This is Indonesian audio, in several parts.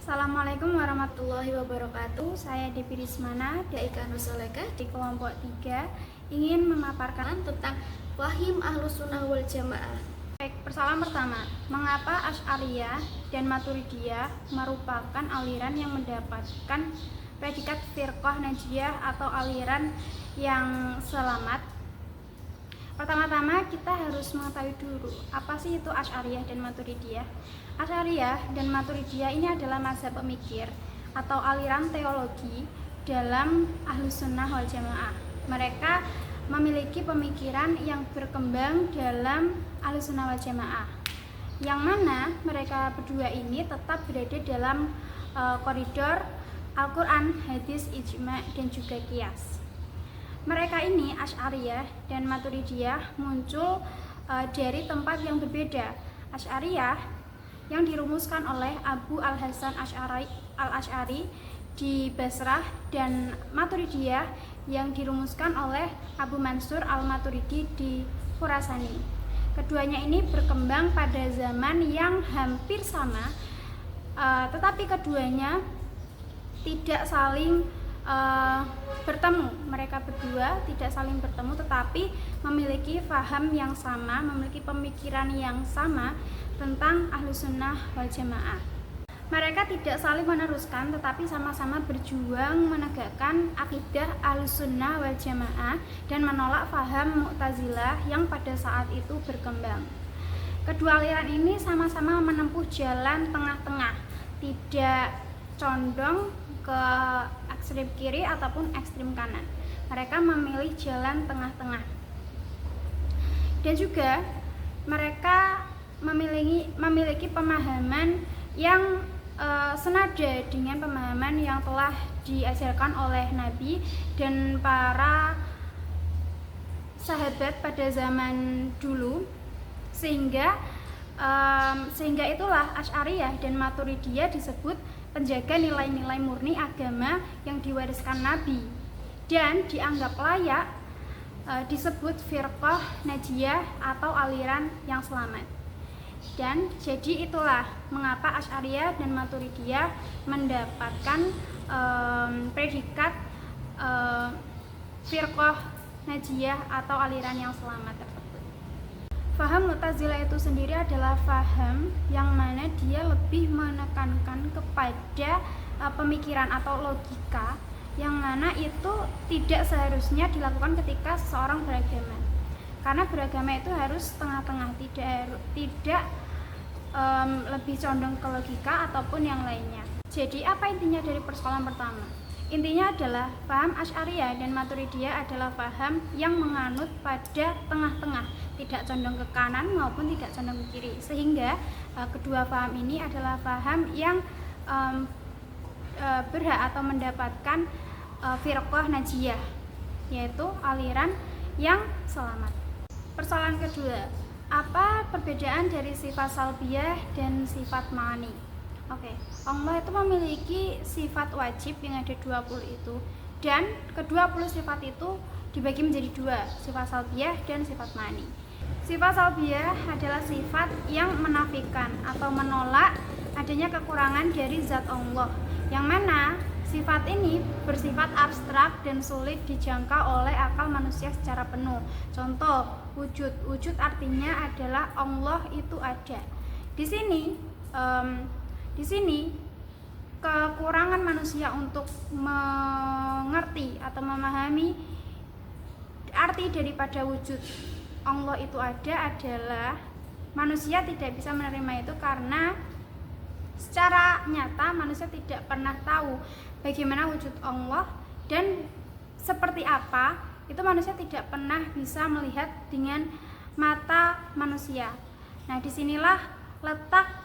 Assalamualaikum warahmatullahi wabarakatuh. Saya Devi Rismana, Daika Nusoleka di kelompok 3 ingin memaparkan tentang Fahim Ahlus Sunnah wal Jamaah. Baik, persoalan pertama, mengapa Asy'ariyah dan Maturidiyah merupakan aliran yang mendapatkan predikat firqah najiyah atau aliran yang selamat? Pertama-tama kita harus mengetahui dulu apa sih itu Asy'ariyah dan Maturidiyah. Asy'ariyah dan Maturidiyah ini adalah mazhab pemikir atau aliran teologi dalam Ahlus Sunnah wal Jamaah. Mereka memiliki pemikiran yang berkembang dalam Ahlus Sunnah wal Jamaah, yang mana mereka berdua ini tetap berada dalam koridor Al-Quran, hadis, ijma, dan juga qiyas. Mereka ini, Asy'ariyah dan Maturidiyah, muncul dari tempat yang berbeda. Asy'ariyah yang dirumuskan oleh Abu Al-Hasan Al-Asy'ari di Basrah, dan Maturidiyah yang dirumuskan oleh Abu Mansur Al-Maturidi di Khurasani. Keduanya ini berkembang pada zaman yang hampir sama, tetapi keduanya tidak saling bertemu. Mereka berdua tidak saling bertemu, tetapi memiliki faham yang sama, memiliki pemikiran yang sama tentang Ahlus Sunnah wal Jamaah. Mereka tidak saling meneruskan, tetapi sama-sama berjuang menegakkan akidah Ahlus Sunnah wal Jamaah dan menolak faham Mu'tazilah yang pada saat itu berkembang. Kedua aliran ini sama-sama menempuh jalan tengah-tengah, tidak condong ke ekstrem kiri ataupun ekstrem kanan. Mereka memilih jalan tengah-tengah. Dan juga mereka memiliki pemahaman yang senada dengan pemahaman yang telah diajarkan oleh Nabi dan para sahabat pada zaman dulu, sehingga itulah Asy'ariyah dan Maturidiyah disebut penjaga nilai-nilai murni agama yang diwariskan Nabi dan dianggap layak disebut firqah najiyah atau aliran yang selamat. Dan jadi itulah mengapa Asy'ariyah dan Maturidiyah mendapatkan predikat firqah najiyah atau aliran yang selamat tersebut. Faham Mu'tazilah itu sendiri adalah faham yang mana dia lebih menekankan kepada pemikiran atau logika, yang mana itu tidak seharusnya dilakukan ketika seseorang beragama. Karena beragama itu harus tengah-tengah, tidak lebih condong ke logika ataupun yang lainnya. Jadi apa intinya dari persoalan pertama? Intinya adalah paham Asy'ariyah dan Maturidiyah adalah paham yang menganut pada tengah-tengah, tidak condong ke kanan maupun tidak condong ke kiri, sehingga kedua paham ini adalah paham yang berhak atau mendapatkan firqah najiyah, yaitu aliran yang selamat. Persoalan kedua, apa perbedaan dari sifat salbiyah dan sifat ma'ani? Allah itu memiliki sifat wajib yang ada 20 itu, dan ke-20 sifat itu dibagi menjadi dua, sifat salbiyah dan sifat ma'ani. Sifat salbiyah adalah sifat yang menafikan atau menolak adanya kekurangan dari zat Allah, yang mana sifat ini bersifat abstrak dan sulit dijangkau oleh akal manusia secara penuh. Contoh, wujud artinya adalah Allah itu ada. Di sini kekurangan manusia untuk mengerti atau memahami arti daripada wujud Allah itu ada adalah manusia tidak bisa menerima itu, karena secara nyata manusia tidak pernah tahu bagaimana wujud Allah dan seperti apa itu manusia tidak pernah bisa melihat dengan mata manusia. Nah, disinilah letak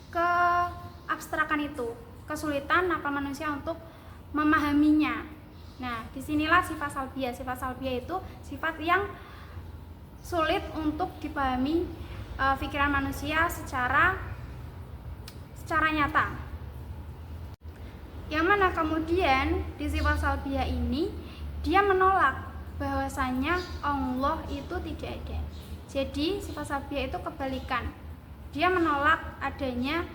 keabstrakan itu, kesulitan akal manusia untuk memahaminya. Nah, disinilah sifat salbiyah. Sifat salbiyah itu sifat yang sulit untuk dipahami pikiran manusia secara nyata. Yang mana kemudian di sifat salbiyah ini dia menolak bahwasanya Allah itu tidak ada. Jadi sifat salbiyah itu kebalikan. Dia menolak adanya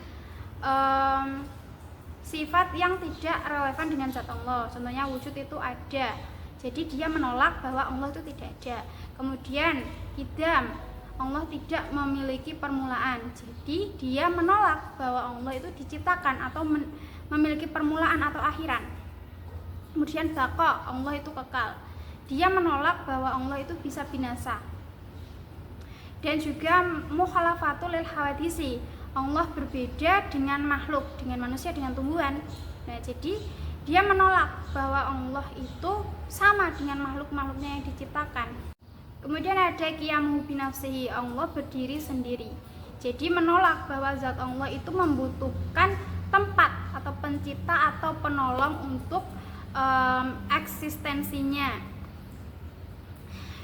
sifat yang tidak relevan dengan zat Allah. Contohnya wujud itu ada, jadi dia menolak bahwa Allah itu tidak ada. Kemudian qidam, Allah tidak memiliki permulaan, jadi dia menolak bahwa Allah itu diciptakan atau memiliki permulaan atau akhiran. Kemudian baqa, Allah itu kekal, dia menolak bahwa Allah itu bisa binasa. Dan juga mukhalafatul lil hawadisi, Allah berbeda dengan makhluk, dengan manusia, dengan tumbuhan. Nah, jadi dia menolak bahwa Allah itu sama dengan makhluk-makhluknya yang diciptakan. Kemudian ada qiyamu binafsihi, Allah berdiri sendiri. Jadi menolak bahwa zat Allah itu membutuhkan tempat atau pencipta atau penolong untuk eksistensinya.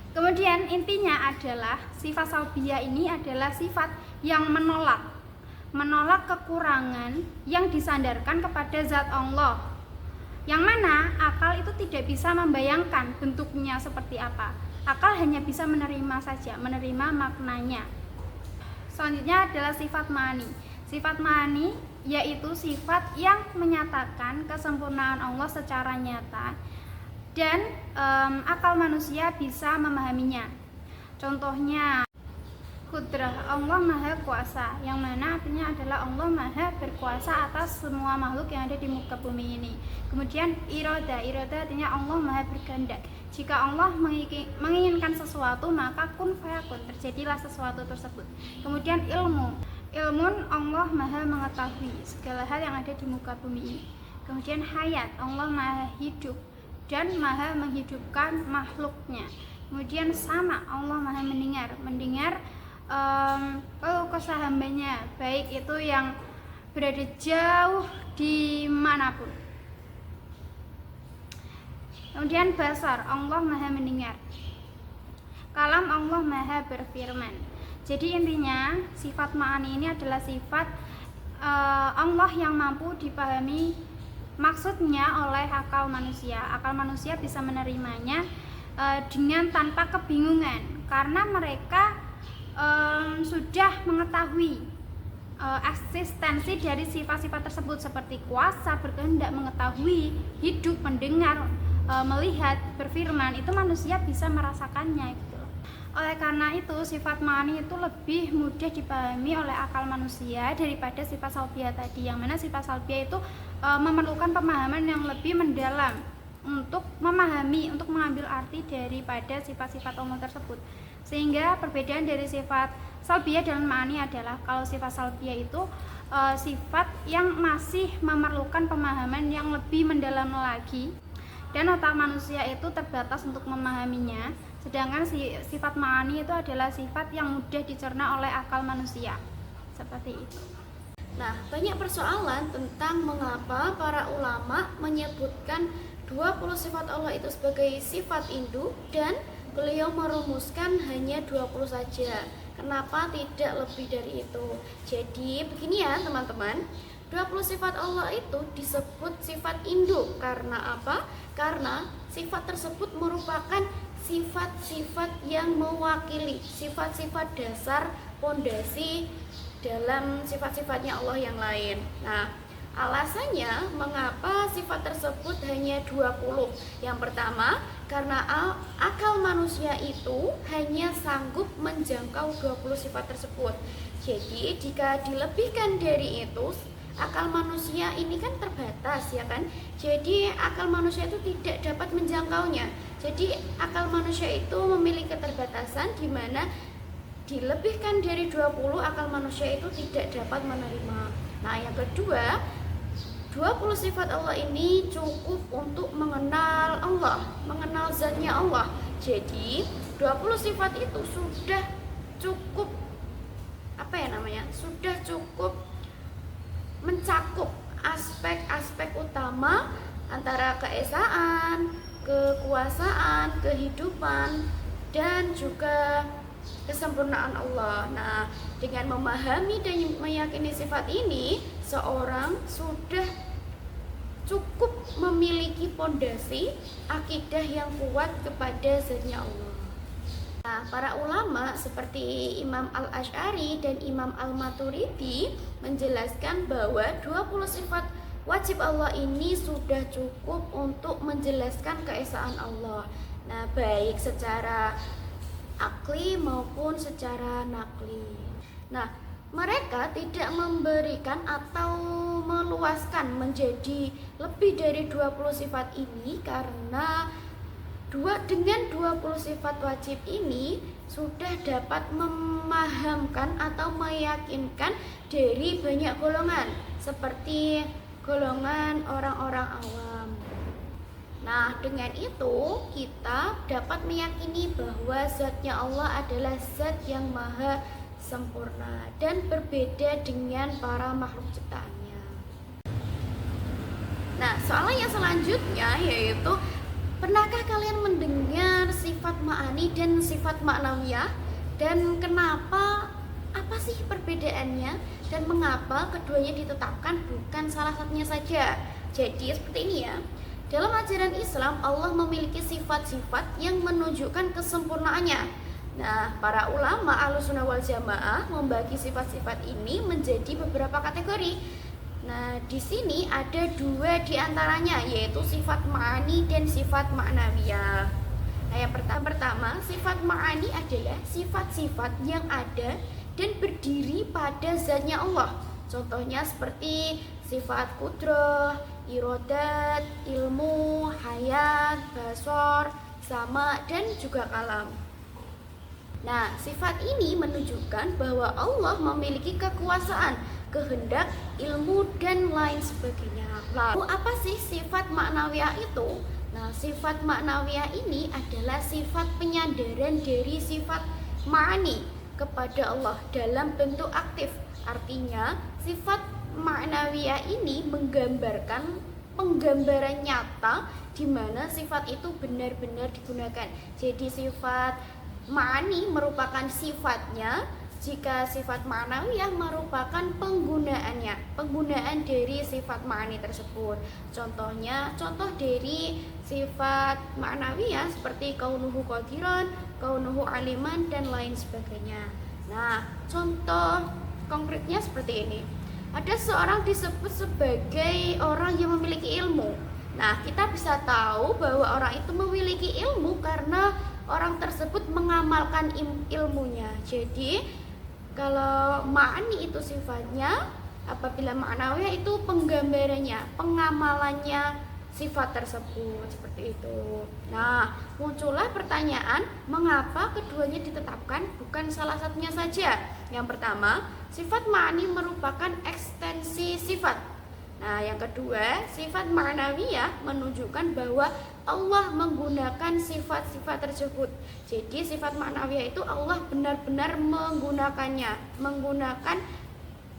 Kemudian intinya adalah sifat salbiyah ini adalah sifat yang menolak kekurangan yang disandarkan kepada zat Allah, yang mana akal itu tidak bisa membayangkan bentuknya seperti apa. Akal hanya bisa menerima saja, menerima maknanya. Selanjutnya adalah sifat ma'ani. Sifat ma'ani yaitu sifat yang menyatakan kesempurnaan Allah secara nyata dan akal manusia bisa memahaminya. Contohnya Qudrah, Allah Maha Kuasa, yang mana artinya adalah Allah Maha berkuasa atas semua makhluk yang ada di muka bumi ini. Kemudian iroda artinya Allah Maha berkehendak. Jika Allah menginginkan sesuatu, maka kun fayakun, terjadilah sesuatu tersebut. Kemudian ilmun, Allah Maha mengetahui segala hal yang ada di muka bumi ini. Kemudian hayat, Allah Maha hidup dan Maha menghidupkan makhluknya. Kemudian sama, Allah Maha mendengar kalau kesah hambanya, baik itu yang berada jauh dimanapun. Kemudian basar, Allah Maha mendengar. Kalam, Allah Maha berfirman. Jadi intinya sifat ma'ani ini adalah sifat Allah yang mampu dipahami maksudnya oleh akal manusia. Akal manusia bisa menerimanya dengan tanpa kebingungan, karena mereka sudah mengetahui eksistensi dari sifat-sifat tersebut, seperti kuasa, berkehendak, mengetahui, hidup, mendengar, melihat, berfirman. Itu manusia bisa merasakannya gitu. Oleh karena itu sifat ma'ani itu lebih mudah dipahami oleh akal manusia daripada sifat salbiyah tadi, yang mana sifat salbiyah itu memerlukan pemahaman yang lebih mendalam untuk memahami, untuk mengambil arti daripada sifat-sifat Allah tersebut. Sehingga perbedaan dari sifat salbiyah dan ma'ani adalah kalau sifat salbiyah itu sifat yang masih memerlukan pemahaman yang lebih mendalam lagi, dan otak manusia itu terbatas untuk memahaminya. Sedangkan sifat ma'ani itu adalah sifat yang mudah dicerna oleh akal manusia. Seperti itu. Nah, banyak persoalan tentang mengapa para ulama menyebutkan 20 sifat Allah itu sebagai sifat induk, dan beliau merumuskan hanya 20 saja. Kenapa tidak lebih dari itu? Jadi begini ya teman-teman, 20 sifat Allah itu disebut sifat induk. Karena apa? Karena sifat tersebut merupakan sifat-sifat yang mewakili sifat-sifat dasar, pondasi dalam sifat-sifatnya Allah yang lain. Nah, alasannya mengapa sifat tersebut hanya 20? Yang pertama, karena akal manusia itu hanya sanggup menjangkau 20 sifat tersebut. Jadi jika dilebihkan dari itu, akal manusia ini kan terbatas, ya kan? Jadi akal manusia itu tidak dapat menjangkaunya. Jadi akal manusia itu memiliki keterbatasan, di mana dilebihkan dari 20 akal manusia itu tidak dapat menerima. Nah, yang kedua, 20 sifat Allah ini cukup untuk mengenal Allah, mengenal zatnya Allah. Jadi 20 sifat itu sudah cukup sudah cukup mencakup aspek-aspek utama antara keesaan, kekuasaan, kehidupan, dan juga kesempurnaan Allah. Nah, dengan memahami dan meyakini sifat ini, seorang sudah cukup memiliki pondasi akidah yang kuat kepada zatnya Allah. Nah, para ulama seperti Imam Al-Asy'ari dan Imam Al-Maturidi menjelaskan bahwa 20 sifat wajib Allah ini sudah cukup untuk menjelaskan keesaan Allah. Nah, baik secara akli maupun secara nakli. Nah, mereka tidak memberikan atau meluaskan menjadi lebih dari 20 sifat ini karena dengan 20 sifat wajib ini sudah dapat memahamkan atau meyakinkan dari banyak golongan seperti golongan orang-orang awam. Nah, dengan itu kita dapat meyakini bahwa zatnya Allah adalah zat yang maha sempurna dan berbeda dengan para makhluk ciptaannya. Nah, soal yang selanjutnya yaitu, pernahkah kalian mendengar sifat ma'ani dan sifat ma'nawiyah? Dan kenapa, apa sih perbedaannya? Dan mengapa keduanya ditetapkan bukan salah satunya saja? Jadi seperti ini ya. Dalam ajaran Islam, Allah memiliki sifat-sifat yang menunjukkan kesempurnaannya. Nah, para ulama Ahlussunnah wal Jamaah membagi sifat-sifat ini menjadi beberapa kategori. Nah, di sini ada dua di antaranya, yaitu sifat ma'ani dan sifat ma'nawiyah. Nah, yang pertama, sifat ma'ani adalah sifat-sifat yang ada dan berdiri pada zatnya Allah. Contohnya seperti sifat kudrah, irodat, ilmu, hayat, basor, sama, dan juga kalam. Nah, sifat ini menunjukkan bahwa Allah memiliki kekuasaan, kehendak, ilmu, dan lain sebagainya. Lalu apa sih sifat ma'nawiyah itu? Nah, sifat ma'nawiyah ini adalah sifat penyandaran dari sifat ma'ani kepada Allah dalam bentuk aktif. Artinya, sifat ma'nawiyah ini menggambarkan penggambaran nyata di mana sifat itu benar-benar digunakan. Jadi sifat ma'ani merupakan sifatnya, jika sifat ma'nawiyah merupakan penggunaan dari sifat ma'ani tersebut. Contoh dari sifat ma'nawiyah seperti kaunuhu qadiran, kaunuhu aliman, dan lain sebagainya. Nah, contoh konkretnya seperti ini. Ada seorang disebut sebagai orang yang memiliki ilmu. Nah, kita bisa tahu bahwa orang itu memiliki ilmu karena orang tersebut mengamalkan ilmunya. Jadi, kalau ma'ani itu sifatnya, apabila ma'nawiyah itu penggambarannya, pengamalannya sifat tersebut, seperti itu. Nah, muncullah pertanyaan, mengapa keduanya ditetapkan bukan salah satunya saja? Yang pertama, sifat ma'ani merupakan ekstensi sifat. Nah, yang kedua, sifat ma'nawiyah menunjukkan bahwa Allah menggunakan sifat-sifat tersebut. Jadi sifat ma'nawiyah itu Allah benar-benar menggunakan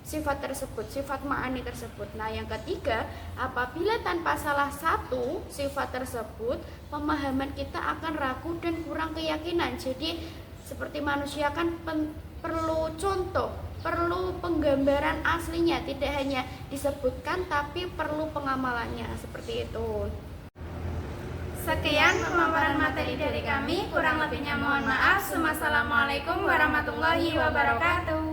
sifat tersebut, sifat ma'ani tersebut. Nah, yang ketiga, apabila tanpa salah satu sifat tersebut, pemahaman kita akan ragu dan kurang keyakinan. Jadi seperti manusia kan perlu contoh, perlu penggambaran aslinya, tidak hanya disebutkan tapi perlu pengamalannya, seperti itu. Sekian pemaparan materi dari kami, kurang lebihnya mohon maaf. Wassalamualaikum warahmatullahi wabarakatuh.